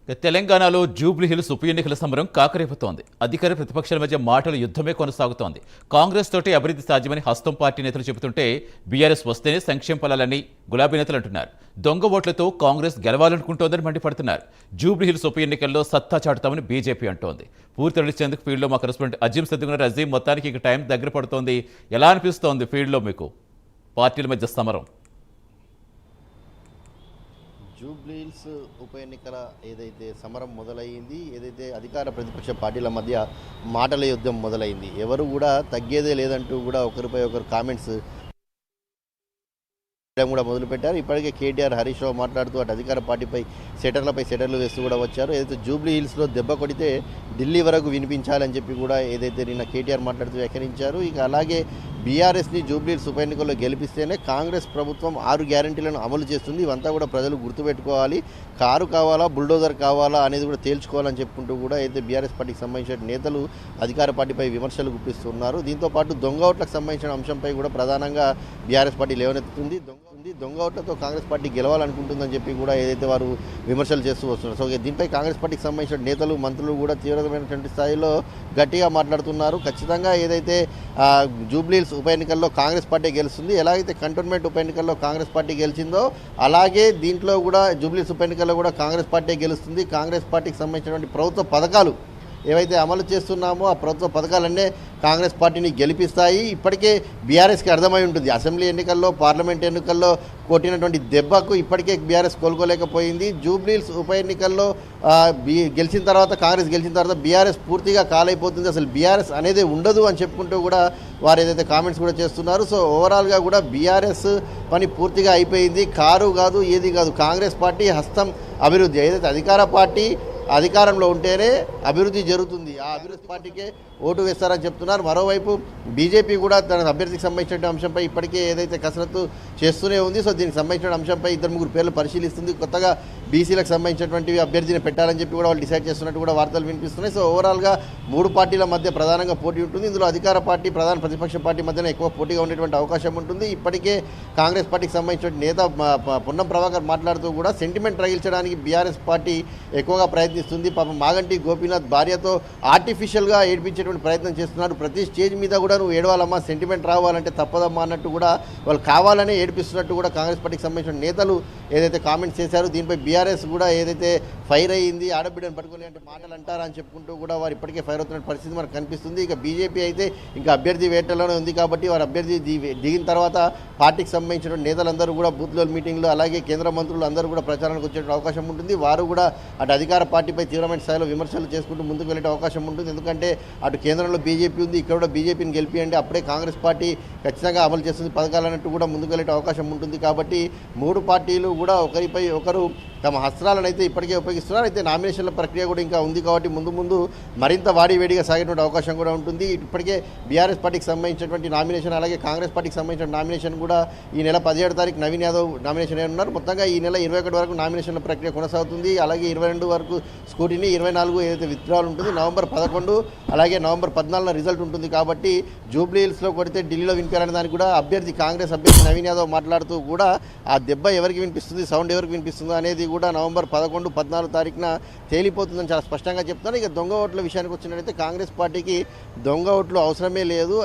తెలంగాణలో Jubilee hills ఉప ఎన్నికల సమరం కాకరేపుతోంది. అధికార ప్రతిపక్షాల మధ్య మాటల యుద్ధమే కొనసాగుతోంది. కాంగ్రెస్ తోటి అభివృద్ధి సాధ్యమని హస్తం పార్టీ నేతలు చెబుతుంటే బీఆర్ఎస్ వస్తేనే సంక్షేమ ఫలాలని గులాబీ నేతలు అంటున్నారు. దొంగ ఓట్లతో కాంగ్రెస్ గెలవాలనుకుంటోందని మండిపడుతున్నారు. జూబ్లీ హిల్స్ ఉప ఎన్నికల్లో సత్తా చాటుతామని బీజేపీ అంటోంది. పూర్తి తెలిసేందుకు ఫీల్డ్లో మా కరెస్పాండెంట్ అజీం సద్దుగున్నారు. అజీం, మొత్తానికి ఇక టైం దగ్గర పడుతోంది. ఎలా అనిపిస్తోంది ఫీల్డ్లో మీకు పార్టీల మధ్య సమరం? జూబ్లీహిల్స్ ఉప ఎన్నికల ఏదైతే సమరం మొదలైంది, ఏదైతే అధికార ప్రతిపక్ష పార్టీల మధ్య మాటల యుద్ధం మొదలైంది, ఎవరు కూడా తగ్గేదే లేదంటూ కూడా ఒకరిపై ఒకరు కామెంట్స్ కూడా మొదలుపెట్టారు. ఇప్పటికే కేటీఆర్, హరీష్ రావు మాట్లాడుతూ అటు అధికార పార్టీపై సెటర్లు వేస్తూ కూడా వచ్చారు. ఏదైతే జూబ్లీ హిల్స్లో దెబ్బ కొడితే ఢిల్లీ వరకు వినిపించాలని చెప్పి కూడా ఏదైతే నిన్న కేటీఆర్ మాట్లాడుతూ వ్యాఖ్యానించారు. ఇక అలాగే బీఆర్ఎస్ని జూబ్లీ హిల్స్ ఉప ఎన్నికల్లో గెలిపిస్తేనే కాంగ్రెస్ ప్రభుత్వం 6 గ్యారంటీలను అమలు చేస్తుంది. ఇవంతా కూడా ప్రజలు గుర్తుపెట్టుకోవాలి. కారు కావాలా, బుల్డోజర్ కావాలా అనేది కూడా తేల్చుకోవాలని చెప్పుకుంటూ కూడా అయితే బీఆర్ఎస్ పార్టీకి సంబంధించిన నేతలు అధికార పార్టీపై విమర్శలు గుప్పిస్తున్నారు. దీంతోపాటు దొంగ ఓట్లకు సంబంధించిన అంశంపై కూడా ప్రధానంగా బీఆర్ఎస్ పార్టీ లేవనెత్తుతుంది. దొంగ ఓట్లతో కాంగ్రెస్ పార్టీ గెలవాలనుకుంటుందని చెప్పి కూడా ఏదైతే వారు విమర్శలు చేస్తూ వస్తున్నారు. సో దీనిపై కాంగ్రెస్ పార్టీకి సంబంధించిన నేతలు, మంత్రులు కూడా తీవ్రమైనటువంటి స్థాయిలో గట్టిగా మాట్లాడుతున్నారు. ఖచ్చితంగా ఏదైతే జూబ్లీ హిల్స్ ఉప ఎన్నికల్లో కాంగ్రెస్ పార్టీ గెలుస్తుంది, ఎలాగైతే కంటోన్మెంట్ ఉప ఎన్నికల్లో కాంగ్రెస్ పార్టీ గెలిచిందో అలాగే దీంట్లో కూడా జూబ్లీ హిల్స్ ఉప ఎన్నికల్లో కూడా కాంగ్రెస్ పార్టీ గెలుస్తుంది. కాంగ్రెస్ పార్టీకి సంబంధించినటువంటి ప్రభుత్వ పథకాలు ఏవైతే అమలు చేస్తున్నామో ఆ ప్రభుత్వ పథకాలన్నీ కాంగ్రెస్ పార్టీని గెలిపిస్తాయి. ఇప్పటికే బీఆర్ఎస్కి అర్థమై ఉంటుంది. అసెంబ్లీ ఎన్నికల్లో, పార్లమెంట్ ఎన్నికల్లో కొట్టినటువంటి దెబ్బకు ఇప్పటికే బీఆర్ఎస్ కోలుకోలేకపోయింది. జూబ్లీ హిల్స్ ఉప ఎన్నికల్లో గెలిచిన తర్వాత, కాంగ్రెస్ గెలిచిన తర్వాత బీఆర్ఎస్ పూర్తిగా కాలైపోతుంది, అసలు బీఆర్ఎస్ అనేది ఉండదు అని చెప్పుకుంటూ కూడా వారు ఏదైతే కామెంట్స్ కూడా చేస్తున్నారు. సో ఓవరాల్గా కూడా బీఆర్ఎస్ పని పూర్తిగా అయిపోయింది. కారు కాదు, ఏది కాదు, కాంగ్రెస్ పార్టీ హస్తం అభివృద్ధి. ఏదైతే అధికార పార్టీ అధికారంలో ఉంటేనే అభివృద్ధి జరుగుతుంది, ఆ అభివృద్ధి పార్టీకే ఓటు వేస్తారని చెప్తున్నారు. మరోవైపు బీజేపీ కూడా తన అభ్యర్థికి సంబంధించిన అంశంపై ఇప్పటికే ఏదైతే కసరత్తు చేస్తూనే ఉంది. సో దీనికి సంబంధించిన అంశంపై 2-3 పేర్లు పరిశీలిస్తుంది. కొత్తగా బీసీలకు సంబంధించినటువంటి అభ్యర్థిని పెట్టాలని చెప్పి కూడా వాళ్ళు డిసైడ్ చేస్తున్నట్టు కూడా వార్తలు వినిపిస్తున్నాయి. సో ఓవరాల్గా 3 పార్టీల మధ్య ప్రధానంగా పోటీ ఉంటుంది. ఇందులో అధికార పార్టీ, ప్రధాన ప్రతిపక్ష పార్టీ మధ్యన ఎక్కువ పోటీగా ఉండేటువంటి అవకాశం ఉంటుంది. ఇప్పటికే కాంగ్రెస్ పార్టీకి సంబంధించిన నేత పొన్నం ప్రభాకర్ మాట్లాడుతూ కూడా సెంటిమెంట్ రగిల్చడానికి బీఆర్ఎస్ పార్టీ ఎక్కువగా ప్రయత్నిస్తుంది. పాపం మాగంటి గోపీనాథ్ భార్యతో ఆర్టిఫిషియల్గా ఏడిపించేటువంటి ప్రయత్నం చేస్తున్నారు. ప్రతి స్టేజ్ మీద కూడా నువ్వు ఏడవాలమ్మా, సెంటిమెంట్ రావాలంటే తప్పదమ్మా అన్నట్టు కూడా వాళ్ళు కావాలనే ఏడిపిస్తున్నట్టు కూడా కాంగ్రెస్ పార్టీకి సంబంధించిన నేతలు ఏదైతే కామెంట్స్ చేశారో దీనిపై బీఆర్ఎస్ కూడా ఏదైతే ఫైర్ అయ్యింది, ఆడబిడ్డను పట్టుకోలే అంటే మాటలు అంటారా అని చెప్పుకుంటూ కూడా వారు ఇప్పటికే ఫైర్ అవుతున్న పరిస్థితి మనకు కనిపిస్తుంది. ఇక బీజేపీ అయితే ఇంకా అభ్యర్థి వేటలోనే ఉంది కాబట్టి వారు అభ్యర్థి దిగిన తర్వాత పార్టీకి సంబంధించిన నేతలందరూ కూడా బూత్ లెవెల్ మీటింగ్లు, అలాగే కేంద్ర మంత్రులు అందరూ కూడా ప్రచారానికి వచ్చే అవకాశం ఉంటుంది. వారు కూడా అటు అధికార పార్టీపై తీవ్రమైన స్థాయిలో విమర్శలు చేసుకుంటూ ముందుకు వెళ్ళే అవకాశం ఉంటుంది. ఎందుకంటే అటు కేంద్రంలో బీజేపీ ఉంది, ఇక్కడ కూడా బీజేపీని గెలిపియండి, అప్పుడే కాంగ్రెస్ పార్టీ ఖచ్చితంగా అమలు చేస్తుంది పథకాలు అన్నట్టు కూడా ముందుకు వెళ్ళే అవకాశం ఉంటుంది. కాబట్టి 3 పార్టీలు కూడా ఒకరిపై ఒకరు తమ హస్త్రాలను అయితే ఇప్పటికే ఉపయోగిస్తున్నారు. అయితే నామినేషన్ల ప్రక్రియ కూడా ఇంకా ఉంది కాబట్టి ముందు మరింత వాడివేడిగా సాగేటువంటి అవకాశం కూడా ఉంటుంది. ఇప్పటికే బీఆర్ఎస్ పార్టీకి సంబంధించినటువంటి నామినేషన్, అలాగే కాంగ్రెస్ పార్టీకి సంబంధించిన నామినేషన్ కూడా ఈ నెల 17వ తారీఖు నవీన్ యాదవ్ నామినేషన్ ఉన్నారు. మొత్తంగా ఈ నెల 21 వరకు నామినేషన్ల ప్రక్రియ కొనసాగుతుంది. అలాగే 22 వరకు స్కూటీని, 24 ఏదైతే విత్డ్రాల్ ఉంటుంది, నవంబర్ 11 అలాగే నవంబర్ 14 రిజల్ట్ ఉంటుంది. కాబట్టి జూబ్లీ హిల్స్లో కొడితే ఢిల్లీలో వినిపించాలనే దానికి కూడా కాంగ్రెస్ అభ్యర్థి నవీన్ యాదవ్ మాట్లాడుతూ కూడా ఆ దెబ్బ ఎవరికి వినిపిస్తుంది, సౌండ్ ఎవరికి వినిపిస్తుందో అనేది కూడా నవంబర్ 11, 14 తారీఖున తేలిపోతుందని చాలా స్పష్టంగా చెప్తున్నారు. ఇక దొంగ ఓట్ల విషయానికి వచ్చినట్లయితే కాంగ్రెస్ పార్టీకి దొంగ ఓట్లు అవసరమే లేదు.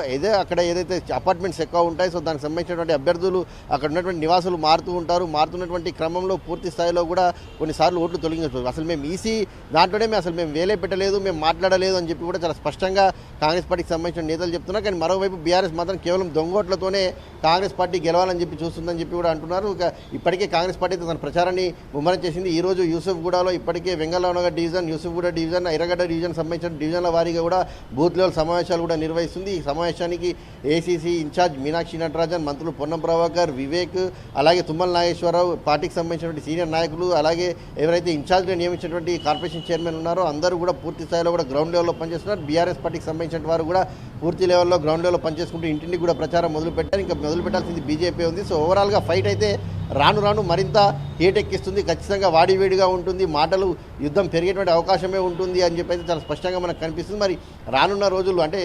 అక్కడ ఏదైతే అపార్ట్మెంట్స్ ఎక్కువ ఉంటాయి, సో దానికి సంబంధించినటువంటి అభ్యర్థులు అక్కడ ఉన్నటువంటి నివాసులు మారుతూ ఉంటారు. మారుతున్నటువంటి క్రమంలో పూర్తి స్థాయిలో కూడా కొన్నిసార్లు ఓట్లు తొలగించవచ్చు. అసలు మేము ఈసీ దాంట్లోనే మేము వేలే పెట్టలేదు, మేము మాట్లాడలేదు అని చెప్పి కూడా చాలా స్పష్టంగా కాంగ్రెస్ పార్టీకి సంబంధించిన నేతలు చెప్తున్నారు. కానీ మరోవైపు బీఆర్ఎస్ మాత్రం కేవలం దొంగ ఓట్లతోనే కాంగ్రెస్ పార్టీ గెలవాలని చెప్పి చూస్తుందని చెప్పి కూడా అంటున్నారు. ఇక ఇప్పటికే కాంగ్రెస్ పార్టీ తన ప్రచారాన్ని ముమ్మరం చేసింది. ఈ రోజు యూసుఫ్గూడలో ఇప్పటికే వెంగళరావునగర్ డివిజన్, యూసుఫ్గూడ డివిజన్, ఎర్రగడ్డ డివిజన్ సంబంధించిన డివిజన్ల వారీగా కూడా బూత్ లెవెల్ సమావేశాలు కూడా నిర్వహిస్తుంది. ఈ సమావేశానికి ఏసీసీ ఇన్ఛార్జ్ మీనాక్షి నటరాజన్, మంత్రులు పొన్నం ప్రభాకర్, వివేక్, అలాగే తుమ్మల నాగేశ్వరరావు, పార్టీకి సంబంధించినటువంటి సీనియర్ నాయకులు, అలాగే ఎవరైతే ఇన్ఛార్జ్గా నియమించినటువంటి కార్పొరేషన్ చైర్మన్ ఉన్నారో అందరూ కూడా పూర్తి స్థాయిలో కూడా గ్రౌండ్ లెవెల్లో పనిచేస్తున్నారు. బీఆర్ఎస్ పార్టీకి సంబంధించిన వారు కూడా పూర్తి లెవెల్లో గ్రౌండ్ లెవెల్లో పనిచేసుకుంటూ ఇంటింటికి కూడా ప్రచారం మొదలుపెట్టారు. ఇంకా మొదలు పెట్టాల్సింది బీజేపీ ఉంది. సో ఓవరాల్గా ఫైట్ అయితే రాను మరింత హీటెక్కిస్తుంది, ఖచ్చితంగా వాడివేడిగా ఉంటుంది, మాటలు యుద్ధం పెరిగేటువంటి అవకాశమే ఉంటుంది అని చెప్పి చాలా స్పష్టంగా మనకు కనిపిస్తుంది. మరి రానున్న రోజుల్లో అంటే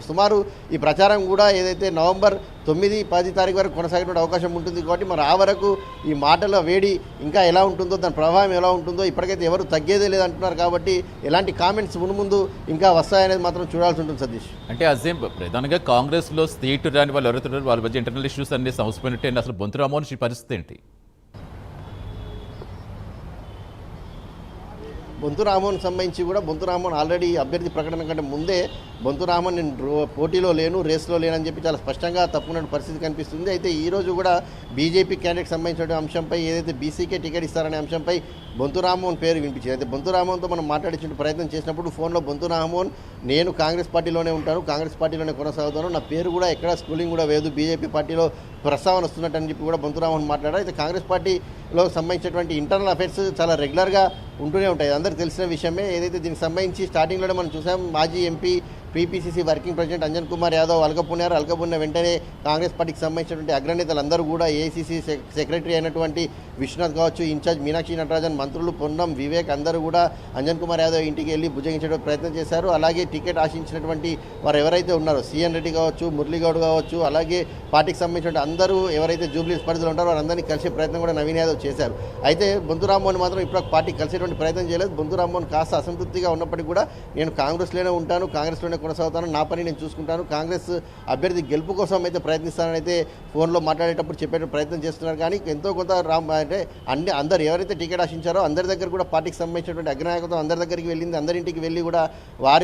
సుమారు ఈ ప్రచారం కూడా ఏదైతే నవంబర్ 9-10 తారీఖు వరకు కొనసాగేటువంటి అవకాశం ఉంటుంది కాబట్టి మరి ఆ వరకు ఈ మాటల వేడి ఇంకా ఎలా ఉంటుందో, దాని ప్రభావం ఎలా ఉంటుందో ఇప్పటికైతే ఎవరు తగ్గేదే లేదంటున్నారు. కాబట్టి ఎలాంటి కామెంట్స్ మున్ముందు ఇంకా వస్తాయనేది మాత్రం చూడాల్సి ఉంటుంది సతీష్. అంటే అజీం ప్రధానంగా కాంగ్రెస్లో సీటు రాని వాళ్ళు ఎవరైతే వాళ్ళ మధ్య ఇంటర్నల్ ఇష్యూస్ అన్ని సమస్యపోయినట్టే అసలు బొంతు రామ్మోహన్ పరిస్థితి ఏంటి? బొంతు రామ్మోహన్ సంబంధించి కూడా బొంతు రామ్మోహన్ ఆల్రెడీ అభ్యర్థి ప్రకటన కంటే ముందే బొంతు రామ్మోహన్ నేను పోటీలో లేను, రేస్లో లేనని చెప్పి చాలా స్పష్టంగా తప్పుకున్న పరిస్థితి కనిపిస్తుంది. అయితే ఈరోజు కూడా బీజేపీ క్యాండిడేట్ సంబంధించిన అంశంపై ఏదైతే బీసీకే టికెట్ ఇస్తారనే అంశంపై బొంతు రామ్మోహన్ పేరు వినిపించింది. అయితే బొంతు రామ్మోహన్తో మనం మాట్లాడించే ప్రయత్నం చేసినప్పుడు ఫోన్లో బొంతు రామ్మోహన్ నేను కాంగ్రెస్ పార్టీలోనే ఉంటాను, కాంగ్రెస్ పార్టీలోనే కొనసాగుతాను, నా పేరు కూడా ఎక్కడ స్కూలింగ్ కూడా లేదు, బీజేపీ పార్టీలో ప్రస్తావన వస్తున్నట్టని చెప్పి కూడా బొంతు రామ్మోహన్ మాట్లాడారు. అయితే కాంగ్రెస్ పార్టీలో సంబంధించినటువంటి ఇంటర్నల్ అఫైర్స్ చాలా రెగ్యులర్గా ఉంటూనే ఉంటాయి, అందరికీ తెలిసిన విషయమే. ఏదైతే దీనికి సంబంధించి స్టార్టింగ్లోనే మనం చూసాం, మాజీ MP PPCC working president Anjan Kumar Yadav అలగపున్నారు. అలగపున్న వెంటనే కాంగ్రెస్ పార్టీకి సంబంధించినటువంటి అగ్రనేతలందరూ కూడా ఏఐసీసీ సెక్రటరీ అయినటువంటి విశ్వనాథ్ కావచ్చు, ఇన్ఛార్జ్ మీనాక్షి నటరాజన్, మంత్రులు పొన్నం వివేక్ అందరూ కూడా అంజన్ కుమార్ యాదవ్ ఇంటికి వెళ్ళి భుజగించే ప్రయత్నం చేశారు. అలాగే టికెట్ ఆశించినటువంటి వారు ఎవరైతే ఉన్నారో సిఎన్ రెడ్డి కావచ్చు, మురళీగౌడ్ కావచ్చు, అలాగే పార్టీకి సంబంధించిన అందరూ ఎవరైతే జూబ్లీ పరిధిలో ఉంటారో వారందరినీ కలిసే ప్రయత్నం కూడా నవీన్ యాదవ్ చేశారు. అయితే బొంతు రామ్మోహన్ మాత్రం ఇప్పుడు పార్టీకి కలిసేటువంటి ప్రయత్నం చేయలేదు. బొంతు రామ్మోహన్ కాస్త అసంతృప్తిగా ఉన్నప్పటికీ కూడా నేను కాంగ్రెస్లోనే ఉంటాను, కాంగ్రెస్లోనే కొనసాగుతాను, నా పని నేను చూసుకుంటాను, కాంగ్రెస్ అభ్యర్థి గెలుపు కోసం అయితే ప్రయత్నిస్తానని అయితే ఫోన్లో మాట్లాడేటప్పుడు చెప్పే ప్రయత్నం చేస్తున్నారు. కానీ ఎంతో కొంత అంటే అందరు ఎవరైతే టికెట్ ఆశించారో అందరి దగ్గర కూడా పార్టీకి సంబంధించినటువంటి అగ్రనాయకత్వం అందరి దగ్గరికి వెళ్ళింది, అందరింటికి వెళ్ళి కూడా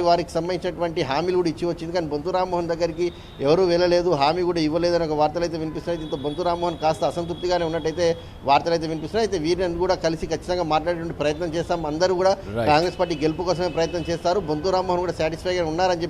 వారికి సంబంధించినటువంటి హామీలు కూడా ఇచ్చి వచ్చింది. కానీ బొంతు రామ్మోహన్ దగ్గరికి ఎవరూ వెళ్ళలేదు, హామీ కూడా ఇవ్వలేదు అనే ఒక వార్తలు అయితే వినిపిస్తున్నాయి. దీంతో బొంతు రామ్మోహన్ కాస్త అసంతృప్తిగానే ఉన్నట్టయితే వార్తలు అయితే వినిపిస్తున్నాయి. అయితే వీరిని కూడా కలిసి ఖచ్చితంగా మాట్లాడేటువంటి ప్రయత్నం చేస్తాం, అందరూ కూడా కాంగ్రెస్ పార్టీ గెలుపు కోసమే ప్రయత్నం చేస్తారు, బొంతు రామ్మోహన్ కూడా సాటిస్ఫైగా ఉన్నారని చెప్పి